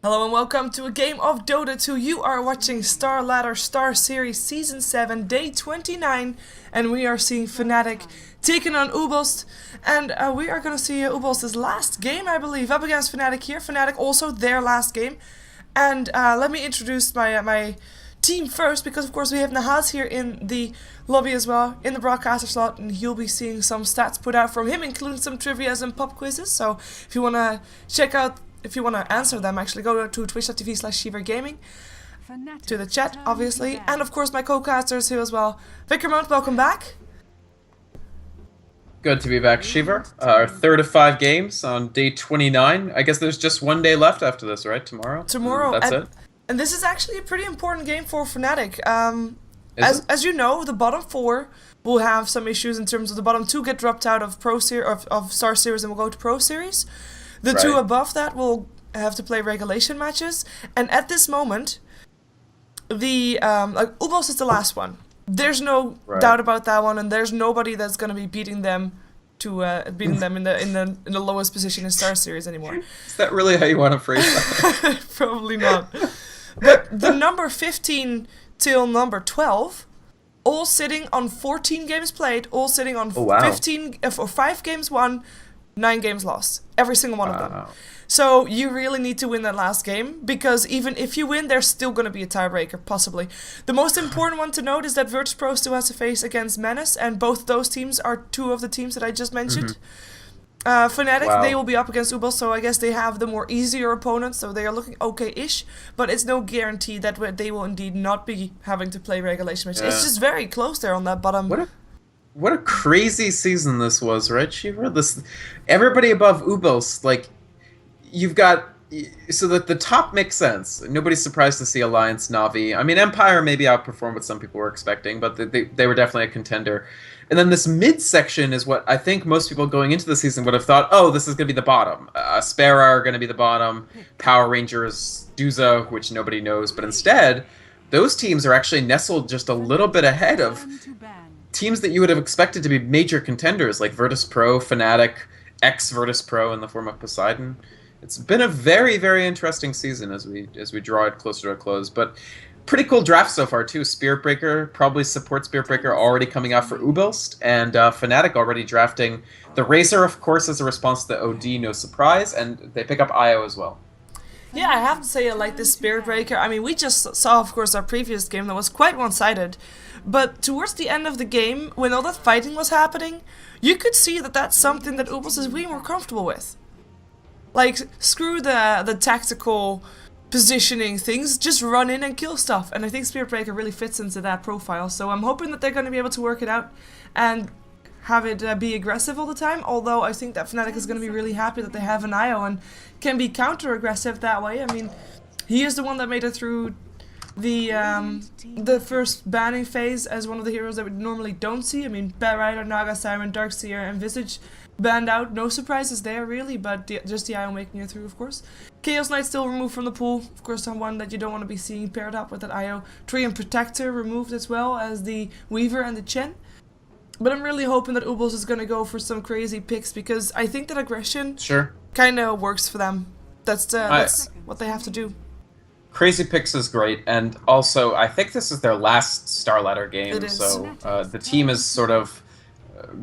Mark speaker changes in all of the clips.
Speaker 1: Hello and welcome to a game of Dota 2. You are watching Star Ladder StarSeries Season 7, Day 29, and we are seeing Fnatic taking on uebelst, and we are going to see uebelst's last game, I believe, up against Fnatic here. Fnatic also their last game, and let me introduce my team first, because of course we have Nahaz here in the lobby as well, in the broadcaster slot, and you'll be seeing some stats put out from him, including some trivias and pop quizzes. So if you want to check out, if you want to answer them, actually go to twitch.tv/shivergaming, to the chat, obviously, and of course my co-casters here as well. Vickermont, welcome back.
Speaker 2: Good to be back, Shiver. Our third of 5 games on day 29. I guess there's just one day left after this, right? Tomorrow? That's it.
Speaker 1: And this is actually a pretty important game for Fnatic. As you know, the bottom 4 will have some issues in terms of the bottom 2 get dropped out of Star Series and will go to Pro Series. The two above that will have to play regulation matches, and at this moment, the uebelst is the last one. There's no doubt about that one, and there's nobody that's gonna be beating them in the lowest position in Star Series anymore.
Speaker 2: Is that really how you want to phrase that?
Speaker 1: Probably not. But the number 15 till number 12, all sitting on 14 games played, all sitting on 5 games won, 9 games lost. Every single one of them. So you really need to win that last game, because even if you win, there's still going to be a tiebreaker, possibly. The most important one to note is that Virtus.pro still has to face against Menace, and both those teams are 2 of the teams that I just mentioned. Fnatic, they will be up against uebelst, so I guess they have the more easier opponents, so they are looking okay-ish, but it's no guarantee that they will indeed not be having to play regulation matches. It's just very close there on that bottom.
Speaker 2: What a crazy season this was, right, Shiva? Everybody above uebelst, like, you've got, so that the top makes sense. Nobody's surprised to see Alliance, Na'Vi. I mean, Empire maybe outperformed what some people were expecting, but they were definitely a contender. And then this mid-section is what I think most people going into the season would have thought, oh, this is going to be the bottom. Aspera are going to be the bottom, Power Rangers, Duza, which nobody knows, but instead, those teams are actually nestled just a little bit ahead of teams that you would have expected to be major contenders, like Virtus.pro, Fnatic, ex-Virtus.pro in the form of Poseidon. It's been a very, very interesting season as we draw it closer to a close, but pretty cool draft so far too. Spiritbreaker, probably support Spiritbreaker, already coming out for uebelst, and Fnatic already drafting the Razor, of course, as a response to the OD, no surprise, and they pick up IO as well.
Speaker 1: Yeah, I have to say I like this Spiritbreaker. I mean, we just saw, of course, our previous game that was quite one-sided, but towards the end of the game, when all that fighting was happening, you could see that that's something that uebelst is way more comfortable with. Like, screw the tactical positioning things, just run in and kill stuff, and I think Spiritbreaker really fits into that profile, so I'm hoping that they're going to be able to work it out and have it be aggressive all the time, although I think that Fnatic is going to be really happy that they have an IO and can be counter-aggressive that way. I mean, he is the one that made it through the first banning phase as one of the heroes that we normally don't see. I mean, Bat Rider, Naga, Siren, Darkseer, and Visage banned out. No surprises there, really, but just the IO making it through, of course. Chaos Knight still removed from the pool, of course, someone that you don't want to be seeing paired up with that IO. Tree and Protector removed as well as the Weaver and the Chen. But I'm really hoping that uebelst is going to go for some crazy picks, because I think that aggression kind of works for them. That's what they have to do.
Speaker 2: Crazy picks is great, and also I think this is their last Star Ladder game, so the team is sort of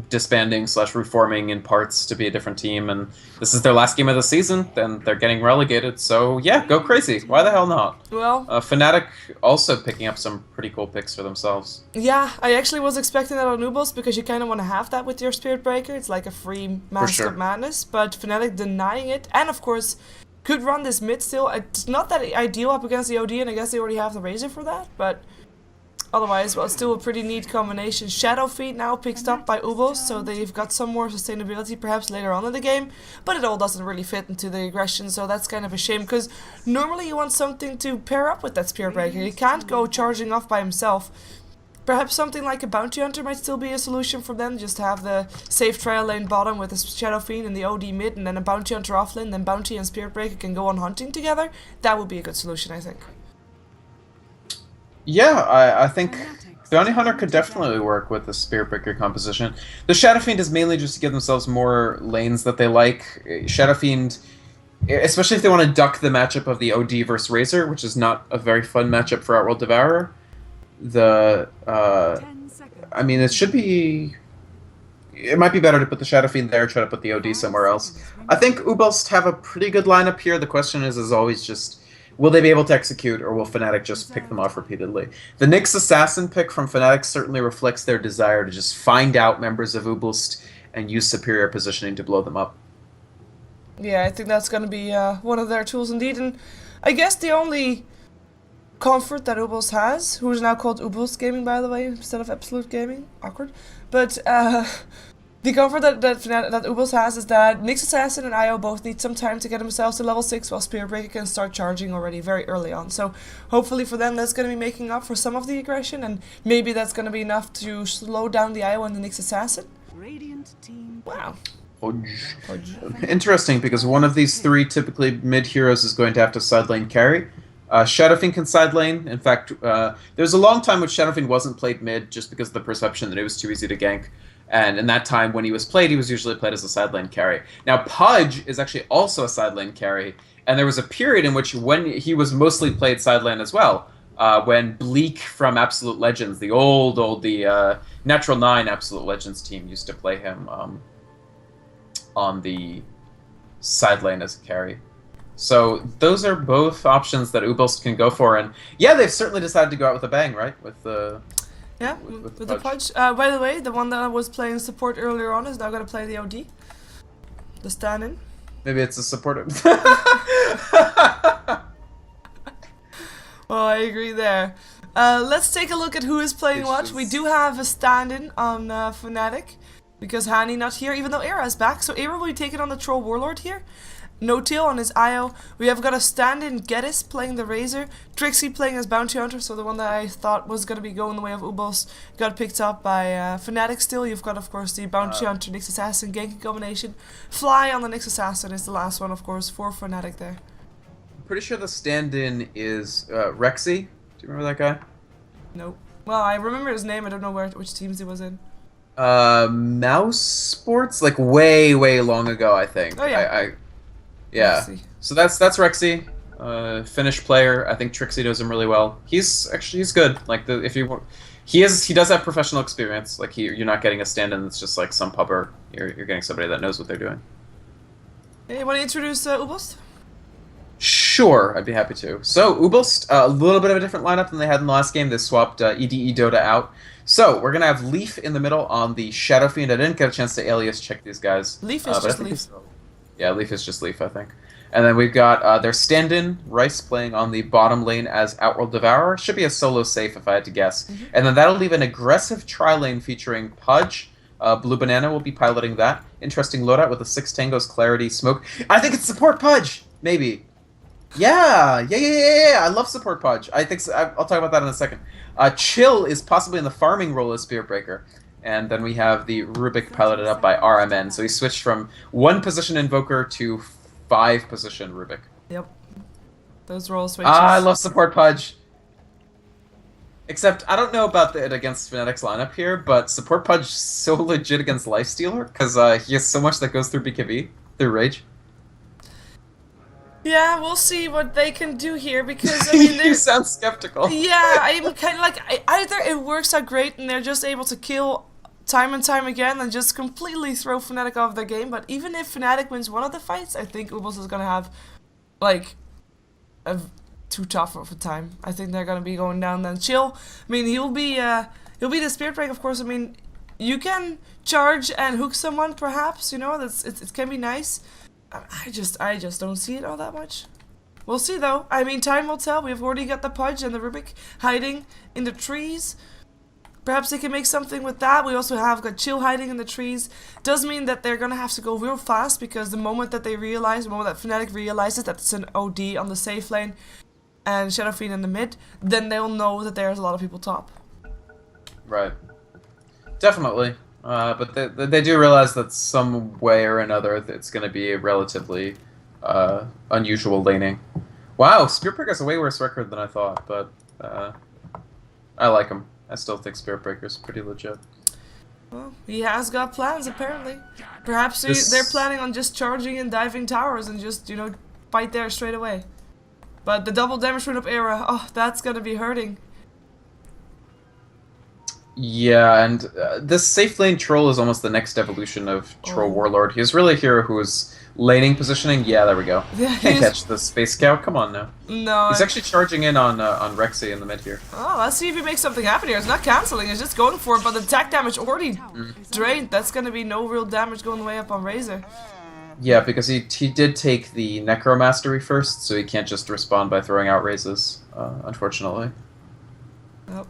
Speaker 2: disbanding / reforming in parts to be a different team, and this is their last game of the season, then they're getting relegated, so yeah, go crazy. Why the hell not? Well, Fnatic also picking up some pretty cool picks for themselves.
Speaker 1: Yeah, I actually was expecting that on uebelst, because you kind of want to have that with your Spiritbreaker. It's like a free Master of Madness, but Fnatic denying it, and of course could run this mid still. It's not that ideal up against the OD, and I guess they already have the Razor for that, but otherwise, well, it's still a pretty neat combination. Shadow Feet now picked up by uebelst, so they've got some more sustainability perhaps later on in the game, but it all doesn't really fit into the aggression, so that's kind of a shame, because normally you want something to pair up with that Spiritbreaker. You can't go charging off by himself. Perhaps something like a Bounty Hunter might still be a solution for them, just to have the safe trail lane bottom with a Shadow Fiend and the OD mid, and then a Bounty Hunter off lane, then Bounty and Spiritbreaker can go on hunting together. That would be a good solution, I think.
Speaker 2: Yeah, I think the Bounty Hunter could definitely work with the Spiritbreaker composition. The Shadow Fiend is mainly just to give themselves more lanes that they like. Shadow Fiend especially if they want to duck the matchup of the OD versus Razor, which is not a very fun matchup for Outworld Devourer. I mean, it should be. It might be better to put the Shadow Fiend there, try to put the OD somewhere else. I think uebelst have a pretty good lineup here. The question is always just, will they be able to execute, or will Fnatic just pick them off repeatedly? The Nyx Assassin pick from Fnatic certainly reflects their desire to just find out members of uebelst and use superior positioning to blow them up.
Speaker 1: Yeah, I think that's going to be one of their tools indeed. And I guess the only comfort that uebelst has, who is now called uebelst Gaming, by the way, instead of Absolute Gaming, awkward, but the comfort that uebelst has is that Nyx Assassin and IO both need some time to get themselves to level 6, while Spirit Breaker can start charging already very early on. So hopefully for them that's going to be making up for some of the aggression, and maybe that's going to be enough to slow down the IO and the Nyx Assassin. Wow.
Speaker 2: Hodge. Interesting, because one of these three typically mid heroes is going to have to side lane carry. Shadowfiend can side lane. In fact, there was a long time when Shadowfiend wasn't played mid just because of the perception that it was too easy to gank. And in that time, when he was usually played as a side lane carry. Now, Pudge is actually also a side lane carry, and there was a period in which when he was mostly played side lane as well, when Bleak from Absolute Legends, the Natural 9 Absolute Legends team used to play him on the side lane as a carry. So those are both options that uebelst can go for, and yeah, they've certainly decided to go out with a bang, right? With the
Speaker 1: with the Pudge. By the way, the one that was playing support earlier on is now going to play the OD, the stand-in.
Speaker 2: Maybe it's a support.
Speaker 1: Well, I agree there. Let's take a look at who is playing what. We do have a stand-in on Fnatic, because Hani not here, even though Era is back. So Era will be taking on the Troll Warlord here. No-Tail on his IO. We have got a stand-in Geddes playing the Razor. Trixie playing as Bounty Hunter, so the one that I thought was going to be going the way of uebelst got picked up by Fnatic still. You've got, of course, the Bounty Hunter Nyx Assassin ganking combination. Fly on the Nyx Assassin is the last one, of course, for Fnatic there.
Speaker 2: I'm pretty sure the stand-in is Rexy. Do you remember that guy?
Speaker 1: Nope. Well, I remember his name. I don't know which teams he was in.
Speaker 2: Mouse Sports? Like way, way long ago, I think.
Speaker 1: Oh, yeah.
Speaker 2: Yeah. So that's Rexy, Finnish player. I think Trixie knows him really well. He's good. Like he does have professional experience. Like you're not getting a stand-in that's just like some pubber. You're getting somebody that knows what they're doing.
Speaker 1: Hey, you want to introduce uebelst?
Speaker 2: Sure, I'd be happy to. So uebelst, a little bit of a different lineup than they had in the last game. They swapped EDE Dota out. So we're gonna have Leaf in the middle on the Shadow Fiend. I didn't get a chance to alias check these guys.
Speaker 1: Leaf is just Leaf.
Speaker 2: Yeah, Leaf is just Leaf, I think. And then we've got their stand-in, Rice, playing on the bottom lane as Outworld Devourer. Should be a solo safe, if I had to guess. And then that'll leave an aggressive tri-lane featuring Pudge. Blue Banana will be piloting that. Interesting loadout with the 6 Tangos, Clarity, Smoke. I think it's support Pudge! Maybe. Yeah! I love support Pudge. I think so. I'll talk about that in a second. Chill is possibly in the farming role as Spirit Breaker. And then we have the Rubik piloted up by RMN. So he switched from 1 position Invoker to 5 position Rubik.
Speaker 1: Yep. Those role switches.
Speaker 2: I love support Pudge. Except, I don't know about it against Fnatic's lineup here, but support Pudge is so legit against Lifestealer, because he has so much that goes through BKB, through Rage.
Speaker 1: Yeah, we'll see what they can do here, because, I mean,
Speaker 2: you sound skeptical.
Speaker 1: Yeah, I'm kind of like, either it works out great and they're just able to kill time and time again and just completely throw Fnatic off their game, but even if Fnatic wins one of the fights, I think uebelst is going to have, like, too tough of a time. I think they're going to be going down then. Chill, I mean, he'll be the Spirit Break, of course. I mean, you can charge and hook someone, perhaps, you know, it can be nice. I just don't see it all that much. We'll see though. I mean, time will tell. We've already got the Pudge and the Rubik hiding in the trees. Perhaps they can make something with that. We also have got Chill hiding in the trees. Does mean that they're gonna have to go real fast, because the moment that Fnatic realizes that it's an OD on the safe lane and Shadow Fiend in the mid, then they'll know that there's a lot of people top.
Speaker 2: Right. Definitely. But they do realize that some way or another it's going to be a relatively unusual laning. Wow, Spirit Breaker has a way worse record than I thought, but I like him. I still think Spirit Breaker's pretty legit.
Speaker 1: Well, he has got plans, apparently. Perhaps they're planning on just charging and diving towers and just, you know, fight there straight away. But the double damage rune up Era, oh, that's gonna be hurting.
Speaker 2: Yeah, and this safe lane troll is almost the next evolution of troll warlord. He's really a hero who's laning positioning. Yeah, there we go.
Speaker 1: Yeah,
Speaker 2: Can't catch the space scout. Come on now.
Speaker 1: No.
Speaker 2: He's actually charging in on Rexy in the mid here.
Speaker 1: Oh, let's see if he makes something happen here. It's not cancelling, it's just going for it, but the attack damage already drained. That's gonna be no real damage going way up on Razor.
Speaker 2: Yeah, because he did take the Necro Mastery first, so he can't just respond by throwing out raises, unfortunately.
Speaker 1: Yep.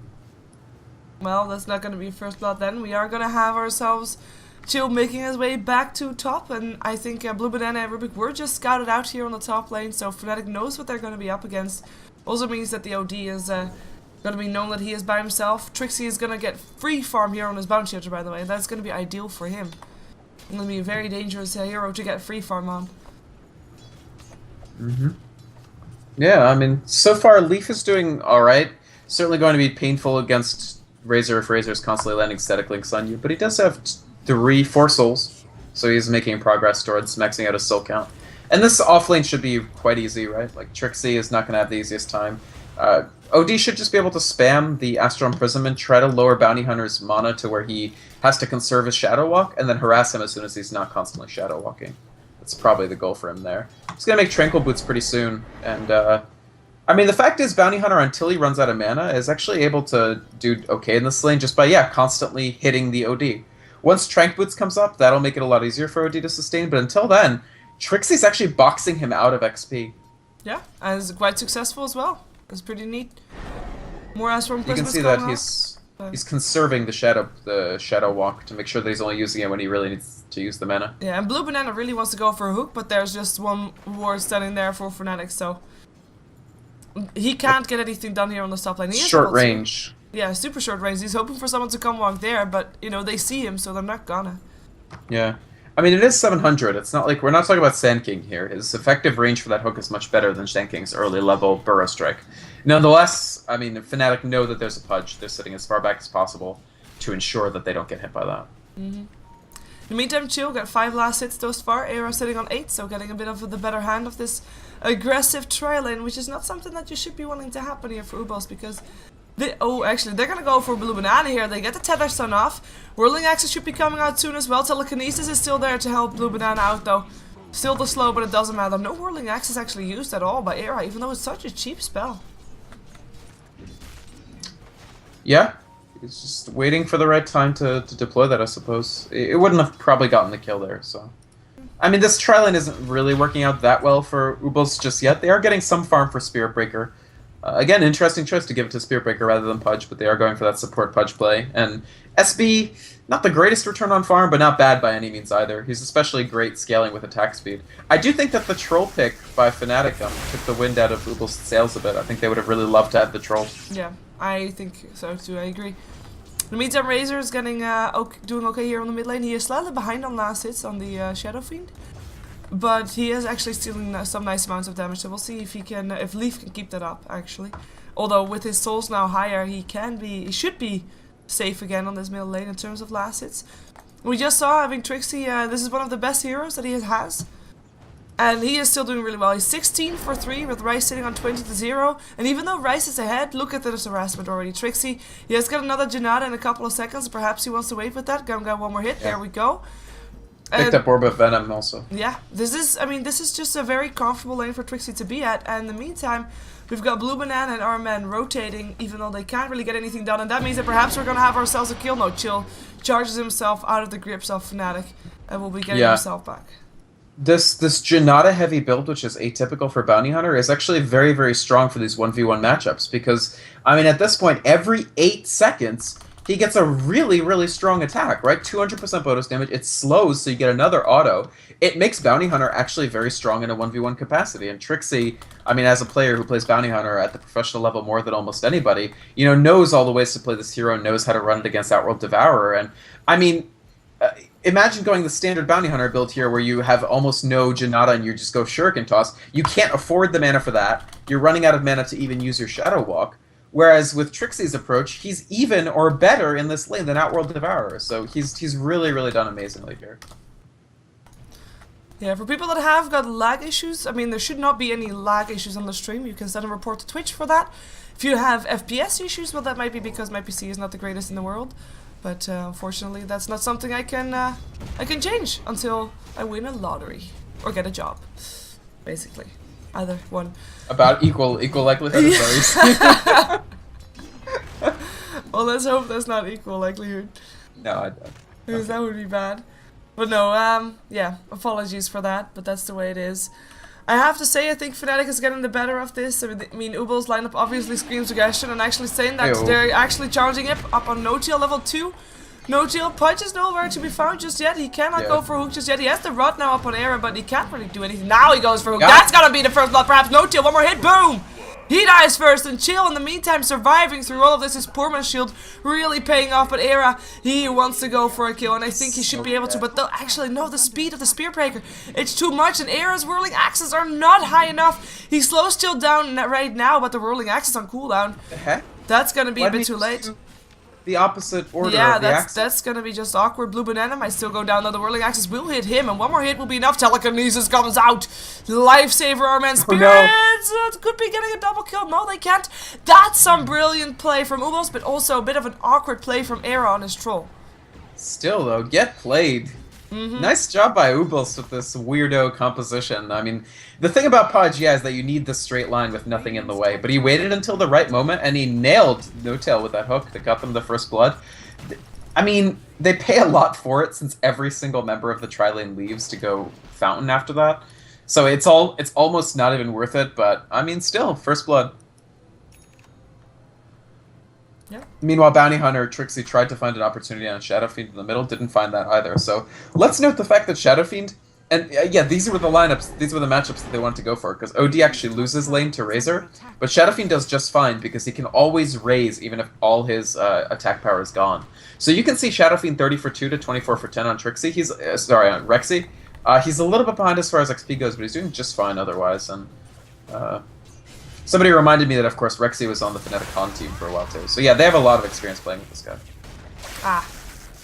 Speaker 1: Well, that's not gonna be first blood then. We are gonna have ourselves Chill making his way back to top, and I think Blue Banana and Rubik were just scouted out here on the top lane, so Fnatic knows what they're going to be up against. Also means that the OD is going to be known that he is by himself. Trixie is going to get free farm here on his bounty hunter, by the way, and that's going to be ideal for him. It's going to be a very dangerous hero to get free farm on.
Speaker 2: Yeah, I mean, so far Leaf is doing alright. Certainly going to be painful against Razor if Razor is constantly landing static links on you, but he does have 4 souls, so he's making progress towards maxing out his soul count. And this offlane should be quite easy, right? Like, Trixie is not going to have the easiest time. OD should just be able to spam the Astral Imprisonment, try to lower Bounty Hunter's mana to where he has to conserve his Shadow Walk, and then harass him as soon as he's not constantly Shadow Walking. That's probably the goal for him there. He's going to make Tranquil Boots pretty soon, and I mean, the fact is Bounty Hunter, until he runs out of mana, is actually able to do okay in this lane just by, yeah, constantly hitting the OD. Once Trank Boots comes up, that'll make it a lot easier for OD to sustain, but until then, Trixie's actually boxing him out of XP.
Speaker 1: Yeah, and it's quite successful as well. It's pretty neat. More Astral
Speaker 2: You can see that he's conserving the shadow walk to make sure that he's only using it when he really needs to use the mana.
Speaker 1: Yeah, and Blue Banana really wants to go for a hook, but there's just one ward standing there for Fnatic, so he can't get anything done here on the top lane. He is
Speaker 2: short range.
Speaker 1: Yeah, super short range. He's hoping for someone to come walk there, but, you know, they see him, so they're not gonna.
Speaker 2: Yeah. I mean, it is 700. It's not like... We're not talking about Sand King here. His effective range for that hook is much better than Sand King's early level Burrow Strike. Nonetheless, I mean, Fnatic know that there's a pudge. They're sitting as far back as possible to ensure that they don't get hit by that.
Speaker 1: In the meantime, Chill got 5 last hits those far. Aero sitting on 8, so getting a bit of the better hand of this aggressive tri lane, which is not something that you should be wanting to happen here for uebelst, because... actually, they're gonna go for Blue Banana here. They get the Tether Stun off. Whirling Axes should be coming out soon as well. Telekinesis is still there to help Blue Banana out, though. Still the slow, but it doesn't matter. No Whirling Axe is actually used at all by Era, even though it's such a cheap spell.
Speaker 2: Yeah. He's just waiting for the right time to deploy that, I suppose. It wouldn't have probably gotten the kill there, so... I mean, this tri-lane isn't really working out that well for uebelst just yet. They are getting some farm for Spirit Breaker. Again, interesting choice to give it to Spirit Breaker rather than Pudge, but they are going for that support Pudge play. And SB, not the greatest return on farm, but not bad by any means either. He's especially great scaling with attack speed. I do think that the troll pick by Fnatic took the wind out of uebelst's sails a bit. I think they would have really loved to have the troll.
Speaker 1: Yeah, I think so too, I agree. In the meantime, Razor is getting doing okay here on the mid lane. He is slightly behind on last hits on the Shadow Fiend. But he is actually stealing some nice amounts of damage, so we'll see if he can, if Leaf can keep that up, actually. Although with his souls now higher, he should be safe again on this middle lane in terms of last hits. We just saw having Trixie, this is one of the best heroes that he has. And he is still doing really well. He's 16 for 3 with Rice sitting on 20-0. And even though Rice is ahead, look at this harassment already. Trixie, he has got another Janata in a couple of seconds. Perhaps he wants to wait with that. Gonna get one more hit. Yeah. There we go.
Speaker 2: Picked up Orb of Venom also.
Speaker 1: Yeah, this is just a very comfortable lane for Trixie to be at, and in the meantime, we've got Blue Banana and our men rotating, even though they can't really get anything done, and that means that perhaps we're gonna have ourselves a kill. No, Chill charges himself out of the grips of Fnatic, and will be getting himself back. This
Speaker 2: Janata heavy build, which is atypical for Bounty Hunter, is actually very, very strong for these 1v1 matchups, because, I mean, at this point, every 8 seconds, he gets a really, really strong attack, right? 200% bonus damage. It slows, so you get another auto. It makes Bounty Hunter actually very strong in a 1v1 capacity. And Trixie, I mean, as a player who plays Bounty Hunter at the professional level more than almost anybody, you know, knows all the ways to play this hero, knows how to run it against Outworld Devourer. And, I mean, imagine going the standard Bounty Hunter build here where you have almost no Janata and you just go Shuriken Toss. You can't afford the mana for that. You're running out of mana to even use your Shadow Walk. Whereas with Trixie's approach, he's even or better in this lane than Outworld Devourer. So he's really, really done amazingly here.
Speaker 1: Yeah, for people that have got lag issues, I mean, there should not be any lag issues on the stream. You can send a report to Twitch for that. If you have FPS issues, well, that might be because my PC is not the greatest in the world. But unfortunately, that's not something I can change until I win a lottery or get a job. Basically, either one.
Speaker 2: About equal likelihood of those.
Speaker 1: Well, let's hope that's not equal likelihood.
Speaker 2: No, I don't.
Speaker 1: Because that would be bad. But no, yeah, apologies for that, but that's the way it is. I have to say, I think Fnatic is getting the better of this. I mean uebelst lineup obviously screams aggression, and actually saying that they're actually challenging it up on no-tail level 2. No-tail, Punch is nowhere to be found just yet. He cannot go for hook just yet. He has the rod now up on Era, but he can't really do anything. Now he goes for hook. That's gonna be the first blood, perhaps no-tail. One more hit, boom! He dies first, and Chill in the meantime surviving through all of this. His poor man's shield really paying off, but Era, he wants to go for a kill, and I think he should be able to, but they'll actually no, the speed of the spear breaker, it's too much, and Era's whirling axes are not high enough. He slows Chill down right now, but the whirling axes on cooldown.
Speaker 2: The heck?
Speaker 1: That's gonna be a bit too late.
Speaker 2: The opposite order
Speaker 1: yeah,
Speaker 2: of the axis.
Speaker 1: that's gonna be just awkward. Blue Banana might still go down, though the whirling axis will hit him, and one more hit will be enough. Telekinesis comes out. Lifesaver, our man Spirits could be getting a double kill. No, they can't. That's some brilliant play from uebelst, but also a bit of an awkward play from Era on his troll.
Speaker 2: Still, though, get played. Nice job by uebelst with this weirdo composition. I mean, the thing about Podge, is that you need the straight line with nothing in the way, but he waited until the right moment, and he nailed no-tail with that hook that got them the first blood. I mean, they pay a lot for it since every single member of the tri-lane leaves to go Fountain after that. So it's almost not even worth it, but, I mean, still, first blood.
Speaker 1: Yeah.
Speaker 2: Meanwhile, Bounty Hunter Trixie tried to find an opportunity on Shadow Fiend in the middle, didn't find that either. So let's note the fact that Shadow Fiend, and yeah, these were the lineups, these were the matchups that they wanted to go for, because OD actually loses lane to Razor, but Shadow Fiend does just fine because he can always raise even if all his attack power is gone. So you can see Shadow Fiend 30 for 2 to 24 for 10 on Trixie. He's sorry, on Rexy. He's a little bit behind as far as XP goes, but he's doing just fine otherwise. And somebody reminded me that, of course, Rexy was on the Fnatic Con team for a while, too. So yeah, they have a lot of experience playing with this guy.
Speaker 1: Ah,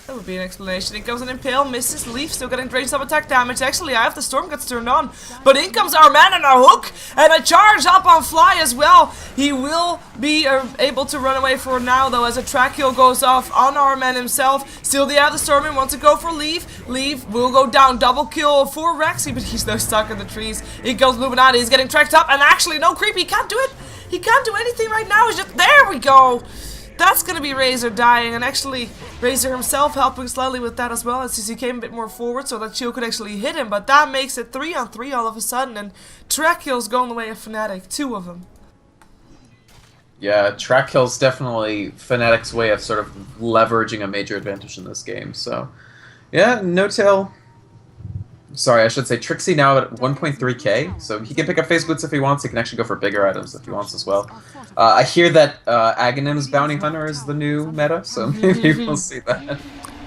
Speaker 1: that would be an explanation. In comes an Impale, misses, Leaf still getting range sub attack damage. Actually, I have the Storm gets turned on, but in comes our man and a hook, and a charge up on Fly as well. He will be able to run away for now, though, as a track kill goes off on our man himself. Still, they have the Storm and want to go for Leaf. Leaf will go down, double kill for Rexy, but he's now stuck in the trees. In comes Luminati, he's getting tracked up, and actually, no creep, he can't do it. He can't do anything right now. He's just, there we go. That's gonna be Razor dying, and actually Razor himself helping slightly with that as well, as he came a bit more forward so that Chill could actually hit him, but that makes it 3-on-3 all of a sudden, and track kills going the way of Fnatic, 2 of them.
Speaker 2: Yeah, track kill's definitely Fnatic's way of sort of leveraging a major advantage in this game, so yeah, no-tail. Sorry, I should say Trixie now at 1.3k, so he can pick up Phase Boots if he wants. He can actually go for bigger items if he wants as well. I hear that Aghanim's Bounty Hunter is the new meta, so maybe we'll see that.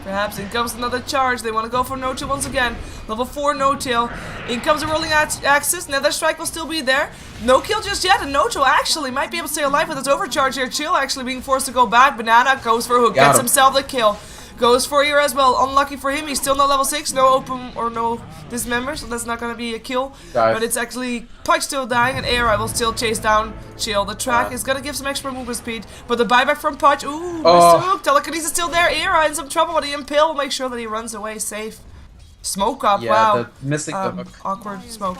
Speaker 1: Perhaps in comes another charge. They want to go for no-tail once again. Level 4 no-tail. In comes a rolling axis. Nether Strike will still be there. No kill just yet, and no-tail actually might be able to stay alive with his overcharge here. Chill actually being forced to go back. Banana goes for a hook, gets himself the kill. Goes for here as well. Unlucky for him. He's still not level 6. No open or no dismember, so that's not going to be a kill. But it's actually Punch still dying, and Era will still chase down Chill. The track is going to give some extra movement speed, but the buyback from Punch. Ooh, Mr. Hook. Telekinesis still there. Era in some trouble, but the Impale will make sure that he runs away safe. Smoke up, wow.
Speaker 2: Missing the hook.
Speaker 1: Awkward smoke.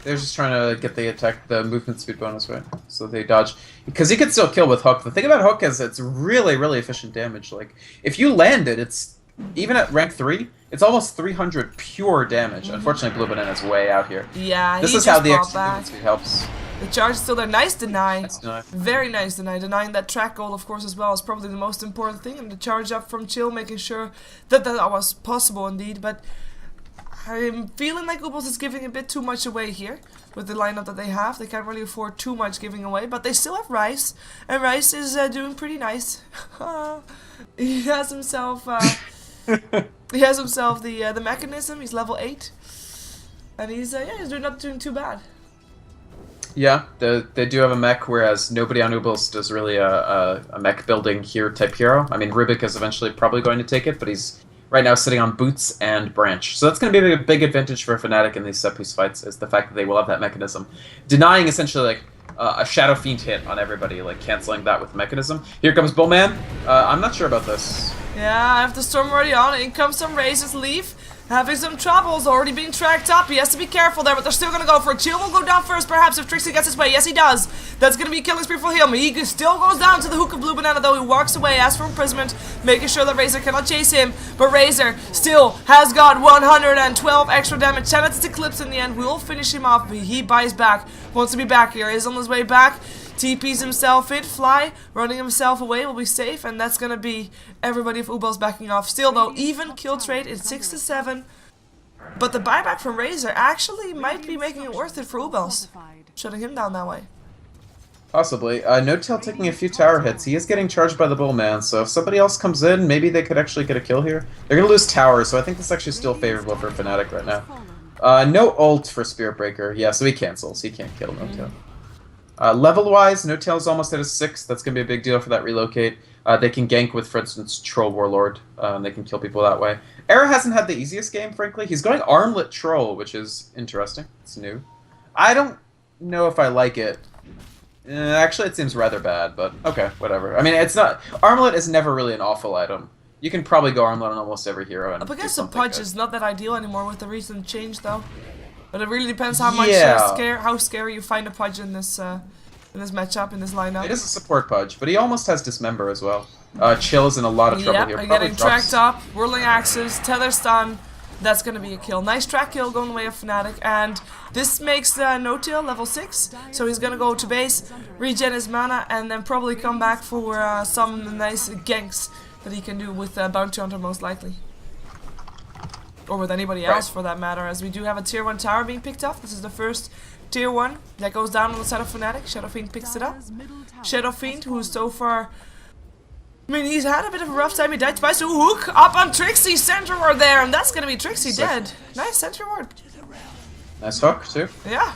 Speaker 2: They're just trying to get the movement speed bonus, right? So they dodge. Because he can still kill with Hook. The thing about Hook is it's really, really efficient damage. Like, if you land it, it's, even at rank 3, it's almost 300 pure damage. Unfortunately, Blue Banana's way out here.
Speaker 1: Yeah,
Speaker 2: this is how the extra movement speed helps.
Speaker 1: The charge is still there. Nice deny.
Speaker 2: Nice deny.
Speaker 1: Very nice deny. Denying that track goal, of course, as well is probably the most important thing. And the charge up from Chill, making sure that that was possible indeed. But I'm feeling like uebelst is giving a bit too much away here with the lineup that they have. They can't really afford too much giving away. But they still have Rice. And Rice is doing pretty nice. He has himself... he has himself the mechanism. He's level 8. And he's not doing too bad.
Speaker 2: Yeah, they do have a mech, whereas nobody on uebelst is really a mech building here type hero. I mean, Rubik is eventually probably going to take it, but he's right now sitting on Boots and Branch. So that's going to be a big advantage for Fnatic in these set-piece fights, is the fact that they will have that mechanism. Denying essentially like a Shadow Fiend hit on everybody, like canceling that with mechanism. Here comes Bullman. I'm not sure about this.
Speaker 1: Yeah, I have the storm already on. In comes some Razor's Leaf. Having some troubles, already being tracked up. He has to be careful there, but they're still going to go for it. Chill will go down first, perhaps, if Trixie gets his way. Yes, he does. That's going to be a killing spree for him. He still goes down to the hook of Blue Banana, though. He walks away, asks for imprisonment, making sure that Razor cannot chase him. But Razor still has got 112 extra damage. Channe's Eclipse in the end will finish him off, but he buys back. Wants to be back here. He's on his way back. TP's himself in, Fly, running himself away, will be safe, and that's gonna be everybody of uebelst backing off. Still though, even kill trade in 6-7, but the buyback from Razor actually might be making it worth it for uebelst, shutting him down that way.
Speaker 2: Possibly. No-Tail taking a few tower hits. He is getting charged by the Bullman, so if somebody else comes in, maybe they could actually get a kill here. They're gonna lose tower, so I think this is actually still favorable for Fnatic right now. No ult for Spirit Breaker. Yeah, so he cancels. He can't kill No-Tail. Level-wise, No-Tail's almost at a 6. That's going to be a big deal for that relocate. They can gank with, for instance, Troll Warlord. And they can kill people that way. Era hasn't had the easiest game, frankly. He's going Armlet Troll, which is interesting. It's new. I don't know if I like it. Actually, it seems rather bad, but okay, whatever. I mean, it's not... Armlet is never really an awful item. You can probably go Armlet on almost every hero. And
Speaker 1: up against the Pudge is not that ideal anymore with the recent change, though. But it really depends how much how scary you find a Pudge in this matchup, in this lineup.
Speaker 2: It is a support Pudge, but he almost has Dismember as well. Chill is in a lot of trouble here.
Speaker 1: Yep, getting tracked up, whirling axes, tether stun. That's gonna be a kill. Nice track kill going the way of Fnatic, and this makes No-Tail level 6. So he's gonna go to base, regen his mana, and then probably come back for some nice ganks that he can do with Bounty Hunter most likely. Or with anybody else for that matter, as we do have a tier 1 tower being picked up. This is the first tier 1 that goes down on the side of Fnatic. Shadow Fiend picks it up. Shadow Fiend, who so far... I mean, he's had a bit of a rough time. He died twice to hook up on Trixie. Sentry Ward there, and that's going to be Trixie dead. Nice Sentry Ward.
Speaker 2: Nice hook, too.
Speaker 1: Yeah.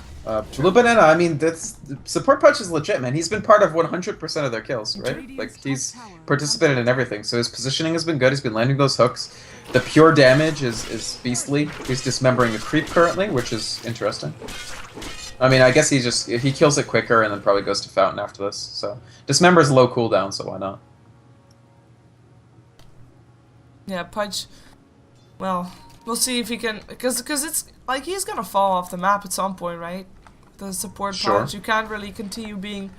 Speaker 2: Blue Banana, I mean, that's, support Punch is legit, man. He's been part of 100% of their kills, right? Like, he's participated in everything, so his positioning has been good. He's been landing those hooks. The pure damage is beastly. He's dismembering a creep currently, which is interesting. I mean, I guess he kills it quicker and then probably goes to Fountain after this. So, Dismember is low cooldown, so why not?
Speaker 1: Yeah, Pudge, well, we'll see if he can, because it's, like, he's gonna fall off the map at some point, right? The support Pudge, you can't really continue being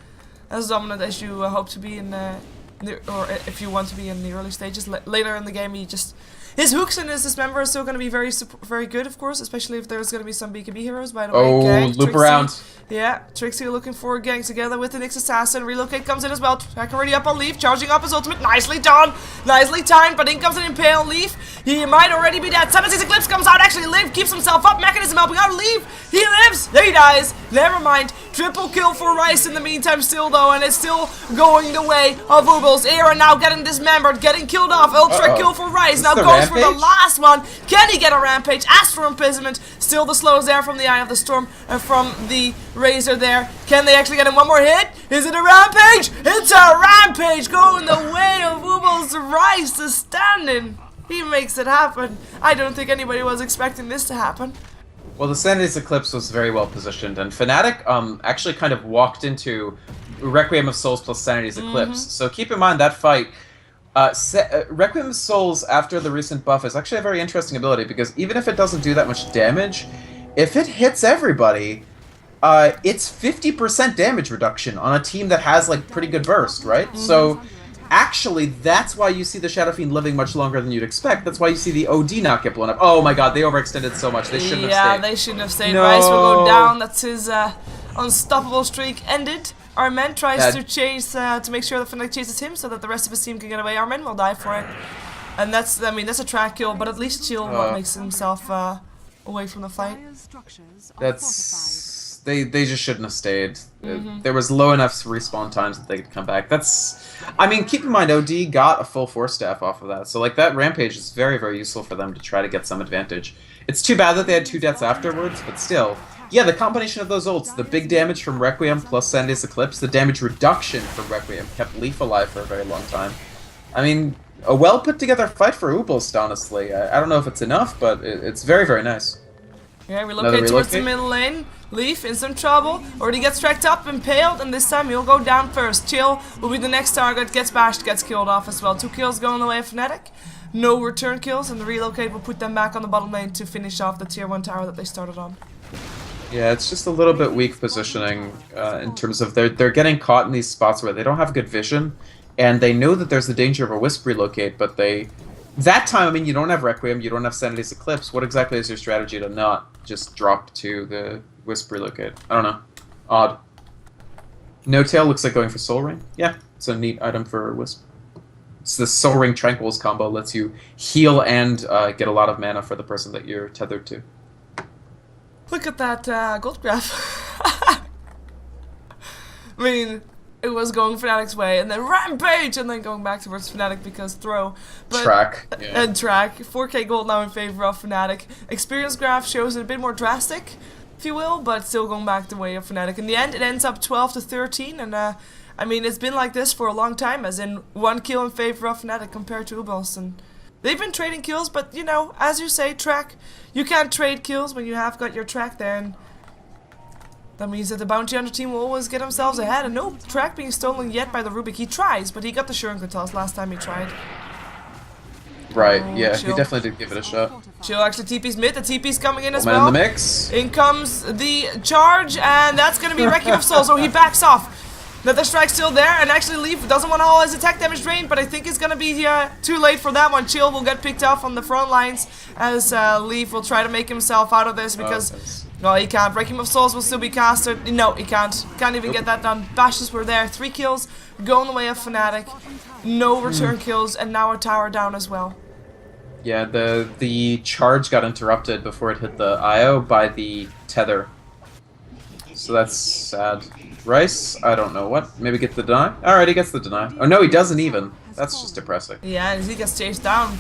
Speaker 1: as dominant as you hope to be in or if you want to be in the early stages. Later in the game, his hooks and his Dismember are still going to be very good, of course, especially if there's going to be some BKB heroes, by the way.
Speaker 2: Oh,
Speaker 1: Gank,
Speaker 2: loop
Speaker 1: Trixie.
Speaker 2: around.
Speaker 1: Yeah, Trixie looking for a gank together with the Nyx Assassin. Relocate comes in as well. Track already up on Leaf, charging up his ultimate. Nicely done. Nicely timed, but in comes an Impale Leaf. He might already be dead. 76 Eclipse comes out. Actually, Leaf keeps himself up. Mechanism helping out. Leaf, he lives. He dies. Never mind. Triple kill for Rice in the meantime still, though, and it's still going the way of uebelst. Era now getting dismembered, getting killed off. Ultra kill for Rice. Now goes for the last one. Can he get a rampage? Asks for imprisonment. Still the slows there from the Eye of the Storm and from the Razor there. Can they actually get him one more hit? Is it a rampage? It's a rampage going the way of uebelst. Rice is standing. He makes it happen. I don't think anybody was expecting this to happen.
Speaker 2: Well, the Sanity's Eclipse was very well positioned, and Fnatic actually kind of walked into Requiem of Souls plus Sanity's Eclipse. So keep in mind that fight. Requiem of Souls, after the recent buff, is actually a very interesting ability, because even if it doesn't do that much damage, if it hits everybody, it's 50% damage reduction on a team that has, like, pretty good burst, right? So, actually, that's why you see the Shadow Fiend living much longer than you'd expect. That's why you see the OD not get blown up. Oh my god, they overextended so much. They shouldn't have stayed.
Speaker 1: Yeah, they shouldn't have stayed. No. Rice will go down. That's his unstoppable streak ended. Armen tries to chase, to make sure that Fnatic chases him so that the rest of his team can get away. Armen will die for it. And that's, I mean, that's a track kill, but at least Chill makes himself away from the fight.
Speaker 2: That's... They just shouldn't have stayed. There was low enough respawn times that they could come back. That's... I mean, keep in mind, OD got a full 4-staff off of that. So, like, that Rampage is very, very useful for them to try to get some advantage. It's too bad that they had 2 deaths afterwards, but still. Yeah, the combination of those ults, the big damage from Requiem plus Sanity's Eclipse, the damage reduction from Requiem kept Leaf alive for a very long time. I mean, a well put together fight for uebelst, honestly. I don't know if it's enough, but it's very, very nice.
Speaker 1: Yeah, relocate towards the middle lane. Leaf in some trouble. Already gets tracked up, impaled, and this time he'll go down first. Chill will be the next target. Gets bashed, gets killed off as well. 2 kills going the way of Fnatic. No return kills, and the relocate will put them back on the bottom lane to finish off the tier 1 tower that they started on.
Speaker 2: Yeah, it's just a little bit weak positioning in terms of they're getting caught in these spots where they don't have good vision, and they know that there's the danger of a wisp relocate, but that time, I mean, you don't have Requiem, you don't have Sanity's Eclipse. What exactly is your strategy to not just drop to the wisp relocate? I don't know. Odd. No Tail looks like going for Soul Ring. Yeah, it's a neat item for wisp. It's the Soul Ring Tranquils combo, lets you heal and get a lot of mana for the person that you're tethered to.
Speaker 1: Look at that gold graph. I mean, it was going Fnatic's way, and then Rampage, and then going back towards Fnatic because throw. But,
Speaker 2: track. Yeah.
Speaker 1: And track. 4k gold now in favor of Fnatic. Experience graph shows it a bit more drastic, if you will, but still going back the way of Fnatic. In the end, it ends up 12-13, and I mean, it's been like this for a long time, as in 1 kill in favor of Fnatic compared to uebelst, and they've been trading kills, but you know, as you say, track, you can't trade kills when you have got your track there, and that means that the bounty hunter team will always get themselves ahead, and no track being stolen yet by the Rubik. He tries, but he got the Shuriken toss last time he tried.
Speaker 2: Right,
Speaker 1: Oh,
Speaker 2: yeah,
Speaker 1: Chill.
Speaker 2: he definitely did give it a shot.
Speaker 1: Chill actually TP's mid, the TP's coming in as
Speaker 2: Man
Speaker 1: well.
Speaker 2: in the mix.
Speaker 1: In comes the charge, and that's gonna be Requiem of Soul, so he backs off. Nether Strike's still there, and actually Leaf doesn't want all his attack damage drained, but I think it's gonna be too late for that one. Chill will get picked off on the front lines, as Leaf will try to make himself out of this, because no, he can't. Requiem of Souls will still be casted. No, he can't. Can't even get that done. Bashes were there. 3 kills going the way of Fnatic. No return kills, and now a tower down as well.
Speaker 2: Yeah, the charge got interrupted before it hit the IO by the tether. So that's sad. Rice, I don't know what. Maybe get the deny? Alright, he gets the deny. Oh no, he doesn't even. That's just depressing.
Speaker 1: Yeah, and he gets chased down.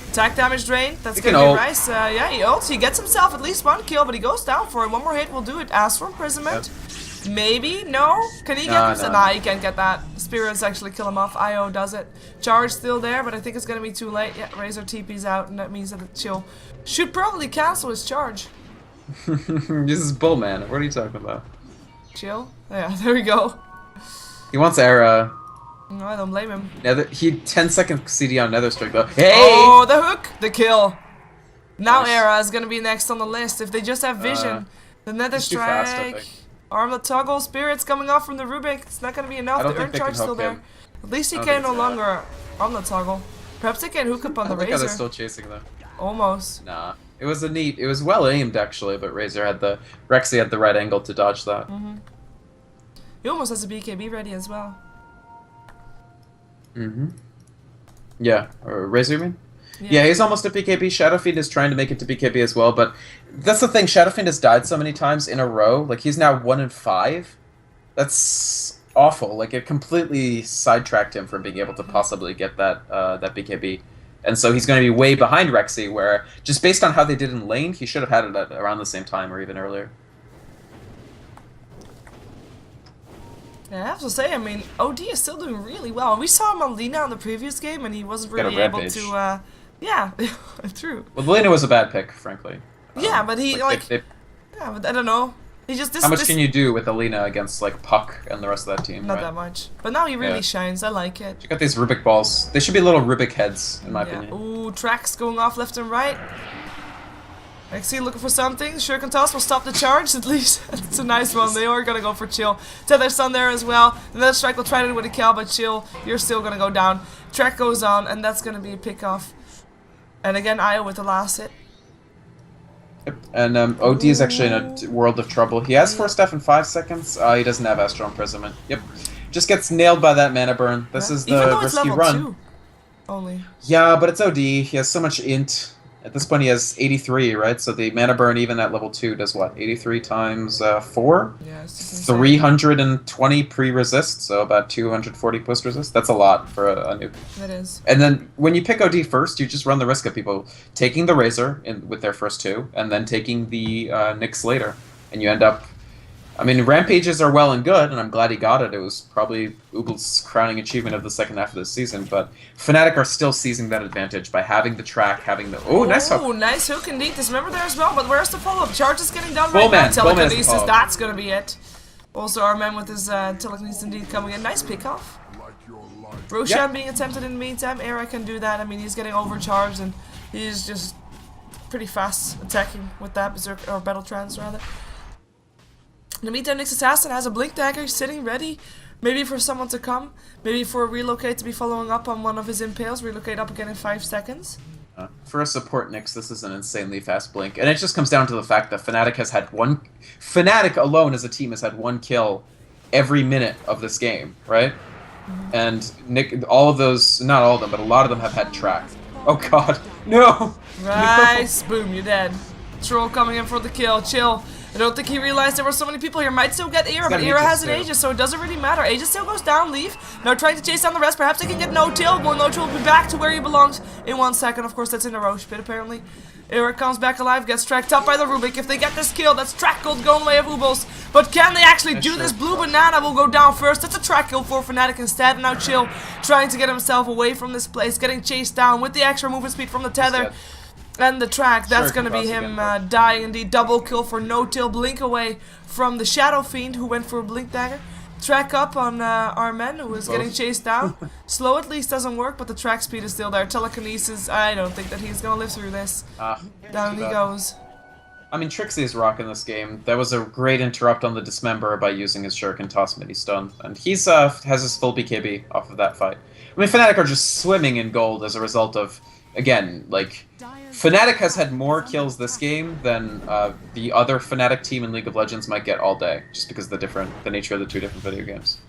Speaker 1: Attack damage drain. That's gonna be Rice. Yeah, he ults. He gets himself at least 1 kill, but he goes down for it. 1 more hit will do it. Ask for imprisonment. Yep. Maybe? No? Can he get him? Nah, he can't get that. Spirits actually kill him off. IO does it. Charge still there, but I think it's gonna be too late. Yeah, Razor TP's out, and that means that the Chill should probably cancel his charge.
Speaker 2: This is bull, man. What are you talking about?
Speaker 1: Chill? Yeah, there we go.
Speaker 2: He wants Era.
Speaker 1: No, I don't blame him.
Speaker 2: He 10-second CD on Nether Strike though. Hey!
Speaker 1: Oh, the hook! The kill. Now
Speaker 2: Nice.
Speaker 1: Era is gonna be next on the list. If they just have vision, the Nether
Speaker 2: he's too fast, I
Speaker 1: Strike,
Speaker 2: think.
Speaker 1: Arm the Toggle, Spirits coming off from the Rubik. It's not gonna be enough.
Speaker 2: I don't
Speaker 1: The
Speaker 2: think
Speaker 1: Earn
Speaker 2: they
Speaker 1: Charge
Speaker 2: can
Speaker 1: still
Speaker 2: hook
Speaker 1: there.
Speaker 2: him.
Speaker 1: At least he
Speaker 2: I don't
Speaker 1: can
Speaker 2: think
Speaker 1: no
Speaker 2: so.
Speaker 1: longer Arm the Toggle. Perhaps they can hook up on the
Speaker 2: I like how they're
Speaker 1: Razor.
Speaker 2: still chasing though.
Speaker 1: Almost.
Speaker 2: Nah. It was well aimed actually, but Razor had Rexy had the right angle to dodge that.
Speaker 1: He almost has a BKB ready as well.
Speaker 2: Yeah, or Razor, you mean? Yeah, he's almost at BKB. Shadowfiend is trying to make it to BKB as well, but that's the thing. Shadowfiend has died so many times in a row. Like, he's now 1 in 5. That's awful. Like, it completely sidetracked him from being able to possibly get that BKB. And so he's going to be way behind Rexy, where, just based on how they did in lane, he should have had it at around the same time or even earlier.
Speaker 1: Yeah, I have to say, I mean, OD is still doing really well. We saw him on Lina in the previous game, and he wasn't really able to, yeah, true.
Speaker 2: Well, Lina was a bad pick, frankly.
Speaker 1: Yeah, but he, yeah, but I don't know. He just,
Speaker 2: how much can you do with Alina against, like, Puck and the rest of that team,
Speaker 1: Not that much. But now he really shines. I like it.
Speaker 2: You got these Rubik balls. They should be little Rubik heads, in my opinion.
Speaker 1: Ooh, tracks going off left and right. Lexi looking for something. Shuriken Toss will stop the charge, at least. It's a nice one. They are going to go for Chill. Tether's on there as well. Another Strike will try to do with a kill, but Chill, you're still going to go down. Track goes on, and that's going to be a pick off. And again, Io with the last hit.
Speaker 2: Yep. And OD is actually in a world of trouble. He has 4 stuff in 5 seconds. He doesn't have Astral Imprisonment. Yep. Just gets nailed by that mana burn. This is the risky run.
Speaker 1: 2 only.
Speaker 2: Yeah, but it's OD. He has so much int. At this point, he has 83, right? So the mana burn, even at level 2, does what? 83 times 4?
Speaker 1: Yeah,
Speaker 2: 320 pre-resist, so about 240 post-resist. That's a lot for a nuke.
Speaker 1: That is.
Speaker 2: And then when you pick OD first, you just run the risk of people taking the Razor with their first 2, and then taking the Nyx later. And you end up I mean, rampages are well and good, and I'm glad he got it. It was probably uebelst's crowning achievement of the second half of this season, but Fnatic are still seizing that advantage by having the track, having the... Oh, nice hook.
Speaker 1: Oh, nice hook indeed. Dismember there as well, but where's the follow-up? Charge is getting done
Speaker 2: Bullman,
Speaker 1: right now.
Speaker 2: Bullman is the
Speaker 1: Telekinesis,
Speaker 2: follow-up.
Speaker 1: that's gonna be it. Also, our man with his telekinesis indeed coming in. Nice pick-off. Roshan
Speaker 2: Yep.
Speaker 1: being attempted in the meantime. Era can do that. I mean, he's getting overcharged, and he's just pretty fast attacking with that Berserk, or Battle Trance, rather. In the meantime, Nyx Assassin has a Blink Dagger sitting ready, maybe for someone to come, maybe for a Relocate to be following up on one of his impales. Relocate up again in 5 seconds.
Speaker 2: For a support Nyx, this is an insanely fast blink, and it just comes down to the fact that Fnatic has had one... Fnatic alone as a team has had 1 kill every minute of this game, right? And Nick, all of those, not all of them, but a lot of them have had track. Oh god, no!
Speaker 1: Nice, boom, you're dead. Troll coming in for the kill, chill. I don't think he realized there were so many people here. Might still get Era, but Era has an Aegis, so it doesn't really matter. Aegis still goes down, leave. Now trying to chase down the rest. Perhaps they can get No-Till. Well, No-Till will be back to where he belongs in 1 second. Of course, that's in the Roche pit, apparently. Era comes back alive, gets tracked up by the Rubik. If they get this kill, that's track gold going away of uebelst. But can they actually do this? Blue Banana will go down first. That's a track kill for Fnatic instead. And now Chill trying to get himself away from this place, getting chased down with the extra movement speed from the tether. And the track, that's going to be him dying indeed. Double kill for No-Till. Blink away from the Shadow Fiend who went for a Blink Dagger. Track up on our man who is getting chased down. Slow at least doesn't work, but the track speed is still there. Telekinesis, I don't think that he's going to live through this. Down he goes.
Speaker 2: I mean, Trixie is rocking this game. That was a great interrupt on the Dismember by using his Shuriken Toss midi stun. And he's has his full BKB off of that fight. I mean, Fnatic are just swimming in gold as a result of, again, like... Fnatic has had more kills this game than the other Fnatic team in League of Legends might get all day, just because of the nature of the 2 different video games.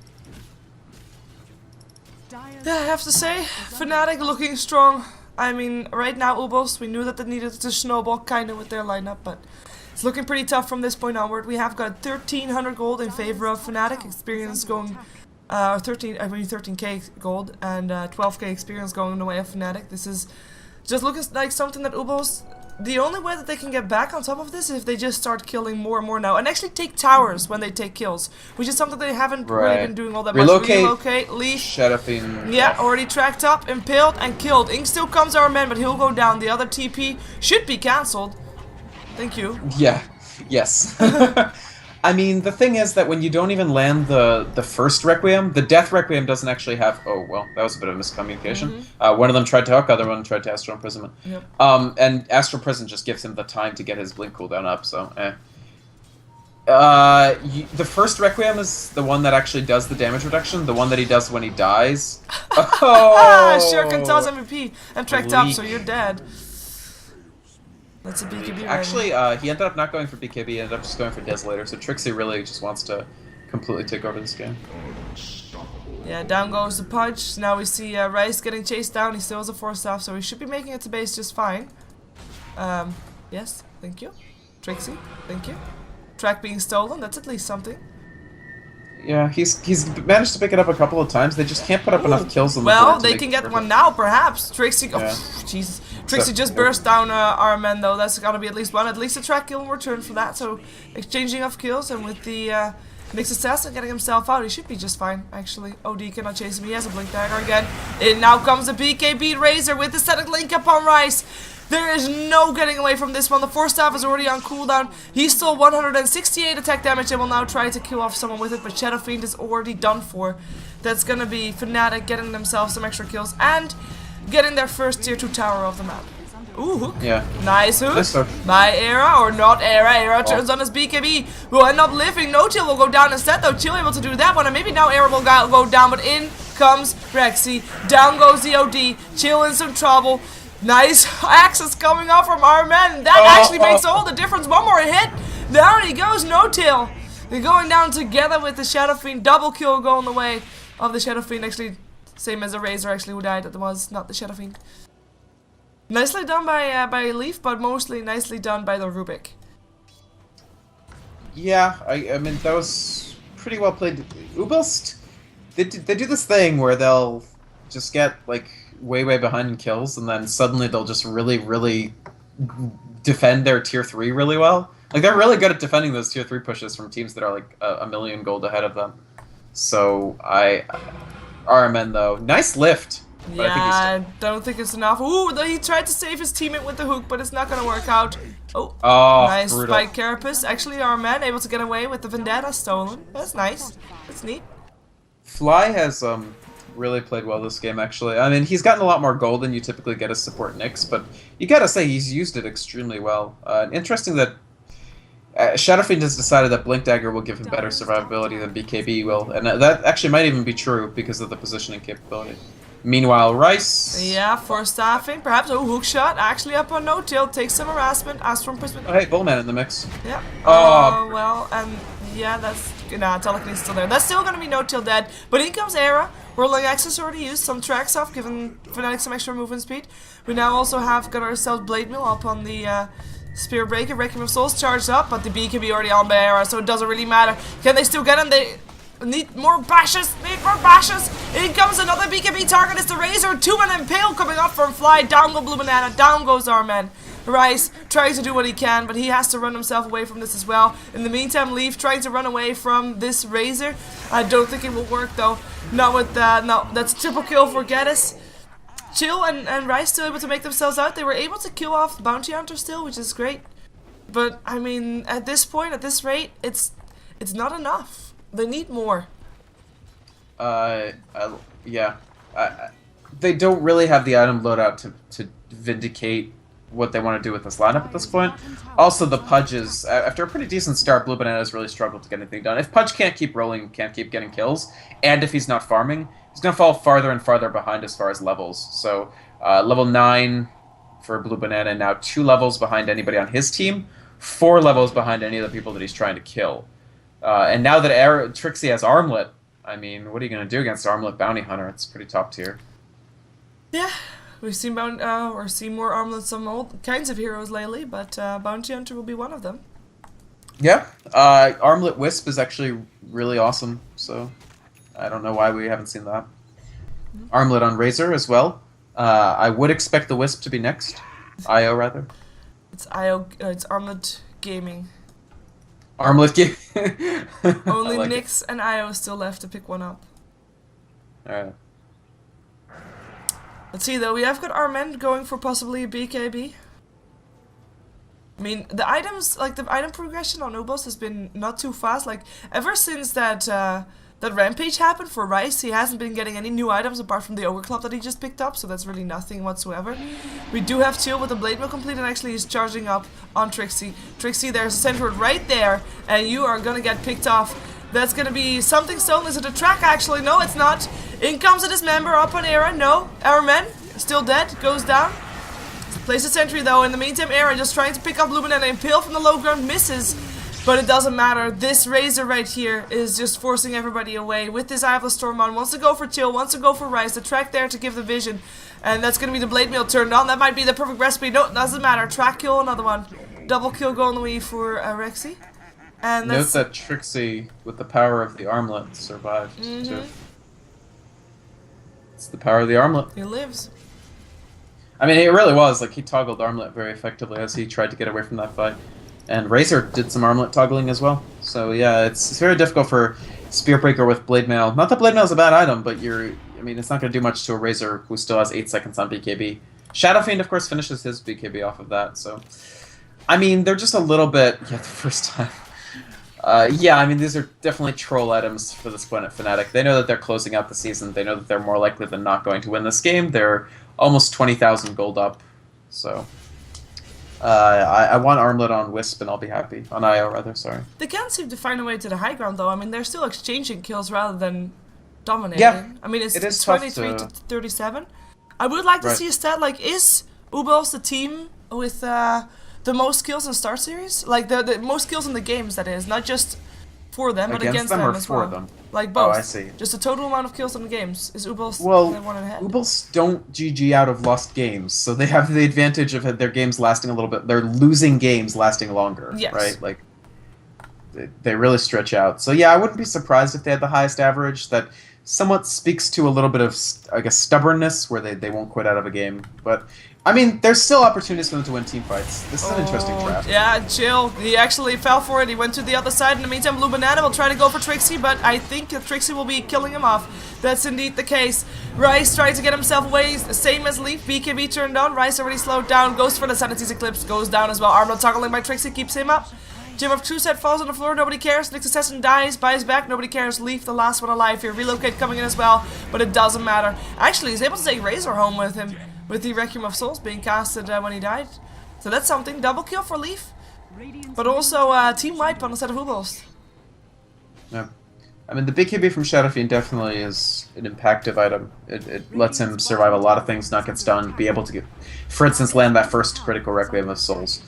Speaker 1: Yeah, I have to say, Fnatic looking strong. I mean, right now, uebelst, we knew that they needed to snowball kind of with their lineup, but it's looking pretty tough from this point onward. We have got 1,300 gold in favor of Fnatic, experience going, 13k gold, and 12k experience going in the way of Fnatic. This is just looking like something that uebelst, the only way that they can get back on top of this is if they just start killing more and more now, and actually take towers when they take kills, which is something they haven't really been doing all that much. Relocate, leave.
Speaker 2: Shadow Fiend.
Speaker 1: Yeah, already tracked up, impaled, and killed. Ink still comes our man, but he'll go down. The other TP should be cancelled. Thank you.
Speaker 2: Yeah, yes. I mean, the thing is that when you don't even land the first Requiem, the Death Requiem doesn't actually have... Oh, well, that was a bit of miscommunication. One of them tried to hook, other one tried to Astral Imprisonment.
Speaker 1: Yep.
Speaker 2: And Astral Prison just gives him the time to get his Blink cooldown up, so the first Requiem is the one that actually does the damage reduction, the one that he does when he dies.
Speaker 1: Oh! Shuriken Toss MVP and tracked up, so you're dead. That's a BKB.
Speaker 2: Actually, he ended up not going for BKB, he ended up just going for Desolator, so Trixie really just wants to completely take over this game.
Speaker 1: Yeah, down goes the punch. Now we see Rice getting chased down. He still has a 4-staff, so he should be making it to base just fine. Yes, thank you. Trixie, thank you. Track being stolen, that's at least something.
Speaker 2: Yeah, he's managed to pick it up a couple of times. They just can't put up enough kills on the board.
Speaker 1: Well, they can get one now, perhaps. Trixie, Jesus. Trixie just burst down our man, though. That's gotta be at least one. At least a track kill in return for that. So, exchanging of kills, and with the Nyx Assassin getting himself out, he should be just fine, actually. OD cannot chase him. He has a Blink Dagger again. And now comes the BKB Razor with the static link up on Rice. There is no getting away from this one. The 4-staff is already on cooldown. He's still 168 attack damage and will now try to kill off someone with it, but Shadow Fiend is already done for. That's gonna be Fnatic getting themselves some extra kills and getting their first tier 2 tower of the map. Ooh, hook.
Speaker 2: Yeah.
Speaker 1: Nice hook.
Speaker 2: Nice hook.
Speaker 1: By Era, or not Era. Era turns on his BKB. Will end up living. No-Till will go down instead, though. Chill able to do that one, and maybe now Era will go down, but in comes Rexy. Down goes the OD. Chill in some trouble. Nice axes coming off from our man. That actually makes all the difference. One more hit. Down he goes, No-Till. They're going down together with the Shadow Fiend. Double kill going the way of the Shadow Fiend. Actually, same as the Razor actually who died. That was not the Shadow Fiend. Nicely done by Leaf, but mostly nicely done by the Rubik.
Speaker 2: Yeah, I mean, that was pretty well played. uebelst, they do this thing where they'll just get, like, way behind in kills, and then suddenly they'll just really defend their tier 3 really well. Like, they're really good at defending those tier 3 pushes from teams that are, like, a million gold ahead of them. So, RMN, though. Nice lift.
Speaker 1: Yeah, I don't think it's enough. Ooh, he tried to save his teammate with the hook, but it's not gonna work out. Oh, nice
Speaker 2: brutal.
Speaker 1: spike carapace. Actually, our man able to get away with the Vendetta stolen. That's nice. That's neat.
Speaker 2: Fly has really played well this game, actually. I mean, he's gotten a lot more gold than you typically get as support Nyx, but you gotta say he's used it extremely well. Interesting that Shadowfiend has decided that Blink Dagger will give him better survivability than BKB will, and that actually might even be true because of the positioning capability. Meanwhile, Rice...
Speaker 1: Yeah, for staffing, perhaps. Oh, hook shot, actually up on no-tail, takes some harassment, asks for imprisonment.
Speaker 2: Oh, hey, Bullman in the mix.
Speaker 1: Yeah. Oh, well, and yeah, that's... Nah, Telekinesis still there. That's still gonna be no-tail dead, but in comes Era. Whirling Access already used, some tracks off, giving Fnatic some extra movement speed. We now also have got ourselves Blade Mill up on the Spear Breaker, Wrecking of Souls charged up, but the BKB already on by Era, so it doesn't really matter. Can they still get him? They... Need more bashes! Need more bashes! In comes another BKB target. It's the Razor. 2-man Impale coming up from Fly. Down goes Blue Banana. Down goes our man. Rice trying to do what he can, but he has to run himself away from this as well. In the meantime, Leaf trying to run away from this Razor. I don't think it will work though. Not with that. No, that's triple kill for Geddes. Chill and Rice still able to make themselves out. They were able to kill off the Bounty Hunter still, which is great. But I mean, at this point, at this rate, it's not enough. They need more.
Speaker 2: Yeah. They don't really have the item loadout to vindicate what they want to do with this lineup at this point. Also, the Pudges, after a pretty decent start, Blue Banana has really struggled to get anything done. If Pudge can't keep rolling, can't keep getting kills, and if he's not farming, he's going to fall farther and farther behind as far as levels. So, level 9 for Blue Banana, now 2 levels behind anybody on his team, 4 levels behind any of the people that he's trying to kill. And now that Trixie has Armlet, I mean, what are you going to do against Armlet Bounty Hunter? It's pretty top tier.
Speaker 1: Yeah, we've seen seen more Armlets on all kinds of heroes lately, but Bounty Hunter will be one of them.
Speaker 2: Yeah, Armlet Wisp is actually really awesome, so I don't know why we haven't seen that. Armlet on Razor as well. I would expect the Wisp to be next. IO, rather.
Speaker 1: It's IO, it's Armlet Gaming.
Speaker 2: Armlet game.
Speaker 1: Only
Speaker 2: like
Speaker 1: Nyx and IO still left to pick one up.
Speaker 2: Alright.
Speaker 1: Let's see though, we have got our men going for possibly a BKB. I mean, the items, like the item progression on uebelst has been not too fast. Like, ever since that Rampage happened for Rice, he hasn't been getting any new items apart from the Ogre Club that he just picked up, so that's really nothing whatsoever. We do have Chill with the Blade Mill complete, and actually he's charging up on Trixie. Trixie, there's a center right there, and you are gonna get picked off. That's gonna be something stolen. Is it a track actually? No, it's not. In comes a Dismember up on Era. No, our men still dead, goes down. Place a sentry though. In the meantime, Era just trying to pick up Lumen and Impale from the low ground, misses. But it doesn't matter. This Razor right here is just forcing everybody away. With this Eye of the Storm on, wants to go for Chill, wants to go for Rice. The track there to give the vision. And that's going to be the Blade Mill turned on. That might be the perfect recipe. No, it doesn't matter. Track kill, another one. Double kill going away for Rexy. And
Speaker 2: note that Trixie, with the power of the Armlet, survived too. It's the power of the Armlet.
Speaker 1: He lives.
Speaker 2: I mean, it really was. Like, he toggled Armlet very effectively as he tried to get away from that fight. And Razor did some Armlet toggling as well. So yeah, it's very difficult for Spearbreaker with Blade Mail. Not that Blade Mail is a bad item, but I mean, it's not going to do much to a Razor who still has 8 seconds on BKB. Shadowfiend, of course, finishes his BKB off of that. So, I mean, they're just a little bit... Yeah, the first time. Yeah, I mean, these are definitely troll items for this point at Fnatic. They know that they're closing out the season. They know that they're more likely than not going to win this game. They're almost 20,000 gold up. So... I want Armlet on Wisp and I'll be happy. On IO, rather, sorry.
Speaker 1: They can't seem to find a way to the high ground, though. I mean, they're still exchanging kills rather than dominating.
Speaker 2: Yeah,
Speaker 1: I mean, it's
Speaker 2: it is
Speaker 1: 23 to 37. I would like to see a stat like, is uebelst the team with the most kills in StarSeries? Like, the most kills in the games, that is. Not just for them, but against them
Speaker 2: or
Speaker 1: as
Speaker 2: for
Speaker 1: well.
Speaker 2: them?
Speaker 1: Like both.
Speaker 2: Oh, I see.
Speaker 1: Just the total amount of kills in the games. Is uebelst one ahead?
Speaker 2: uebelst don't GG out of lost games, so they have the advantage of their games lasting a little bit. They're losing games lasting longer, right? Like, they really stretch out. So yeah, I wouldn't be surprised if they had the highest average. That somewhat speaks to a little bit of, I guess, stubbornness, where they won't quit out of a game. But, I mean, there's still opportunities for them to win team fights. This is an interesting draft.
Speaker 1: Yeah, Chill. He actually fell for it. He went to the other side. In the meantime, Blue Banana will try to go for Trixie, but I think Trixie will be killing him off. That's indeed the case. Rice trying to get himself away, same as Leaf. BKB turned on. Rice already slowed down. Goes for the Sanity's Eclipse. Goes down as well. Armlet toggling by Trixie keeps him up. Gem of True Set falls on the floor, nobody cares. Nyx Assassin dies, buys back, nobody cares. Leaf, the last one alive here. Relocate coming in as well, but it doesn't matter. Actually, he's able to take Razor home with him, with the Requiem of Souls being casted when he died. So that's something. Double kill for Leaf, but also team wipe on the set of uebelst.
Speaker 2: Yeah. I mean, the BKB from Shadow Fiend definitely is an impactive item. It lets him survive a lot of things, not get stunned, be able to get, for instance, land that first critical Requiem of Souls.